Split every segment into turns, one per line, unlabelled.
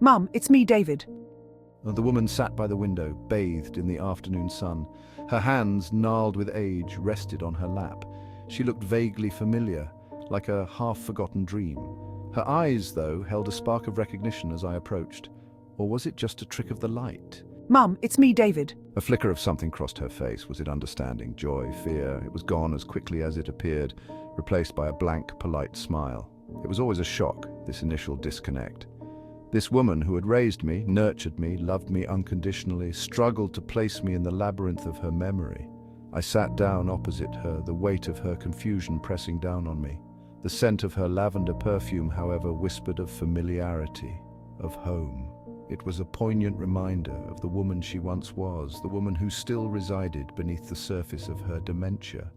Mum, it's me, David.
The woman sat by the window, bathed in the afternoon sun. Her hands, gnarled with age, rested on her lap. She looked vaguely familiar, like a half-forgotten dream. Her eyes, though, held a spark of recognition as I approached. Or was it just a trick of the light?
Mum, it's me, David.
A flicker of something crossed her face. Was it understanding, joy, fear? It was gone as quickly as it appeared, replaced by a blank, polite smile. It was always a shock, this initial disconnect. This woman who had raised me, nurtured me, loved me unconditionally, struggled to place me in the labyrinth of her memory. I sat down opposite her, the weight of her confusion pressing down on me. The scent of her lavender perfume, however, whispered of familiarity, of home. It was a poignant reminder of the woman she once was, the woman who still resided beneath the surface of her dementia.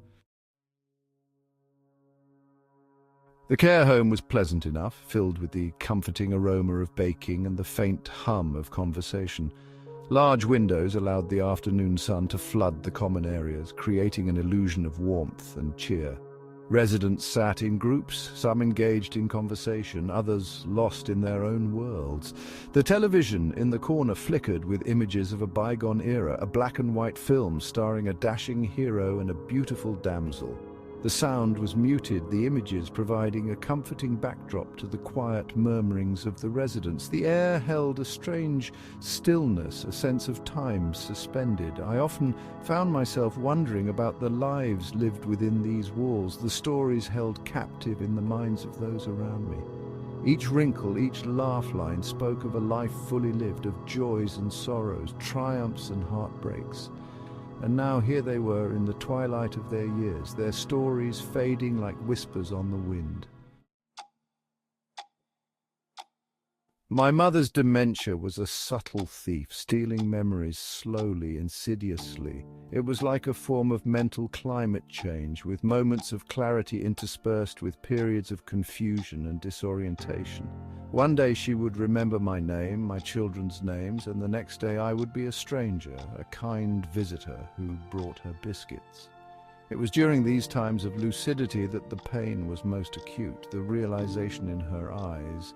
The care home was pleasant enough, filled with the comforting aroma of baking and the faint hum of conversation. Large windows allowed the afternoon sun to flood the common areas, creating an illusion of warmth and cheer. Residents sat in groups, some engaged in conversation, others lost in their own worlds. The television in the corner flickered with images of a bygone era, a black and white film starring a dashing hero and a beautiful damsel. The sound was muted, the images providing a comforting backdrop to the quiet murmurings of the residents. The air held a strange stillness, a sense of time suspended. I often found myself wondering about the lives lived within these walls, the stories held captive in the minds of those around me. Each wrinkle, each laugh line spoke of a life fully lived, of joys and sorrows, triumphs and heartbreaks. And now here they were in the twilight of their years, their stories fading like whispers on the wind. My mother's dementia was a subtle thief, stealing memories slowly, insidiously. It was like a form of mental climate change, with moments of clarity interspersed with periods of confusion and disorientation. One day she would remember my name, my children's names, and the next day I would be a stranger, a kind visitor who brought her biscuits. It was during these times of lucidity that the pain was most acute, the realization in her eyes.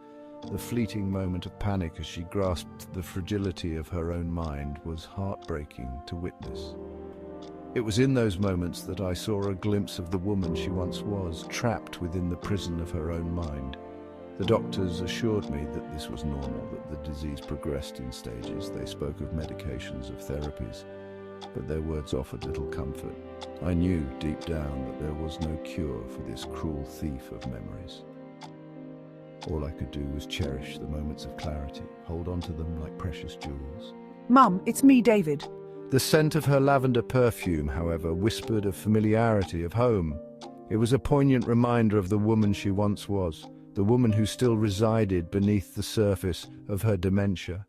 The fleeting moment of panic as she grasped the fragility of her own mind was heartbreaking to witness. It was in those moments that I saw a glimpse of the woman she once was, trapped within the prison of her own mind. The doctors assured me that this was normal, that the disease progressed in stages. They spoke of medications, of therapies, but their words offered little comfort. I knew deep down that there was no cure for this cruel thief of memories. All I could do was cherish the moments of clarity, hold on to them like precious jewels.
Mum, it's me, David.
The scent of her lavender perfume, however, whispered of familiarity, of home. It was a poignant reminder of the woman she once was, the woman who still resided beneath the surface of her dementia.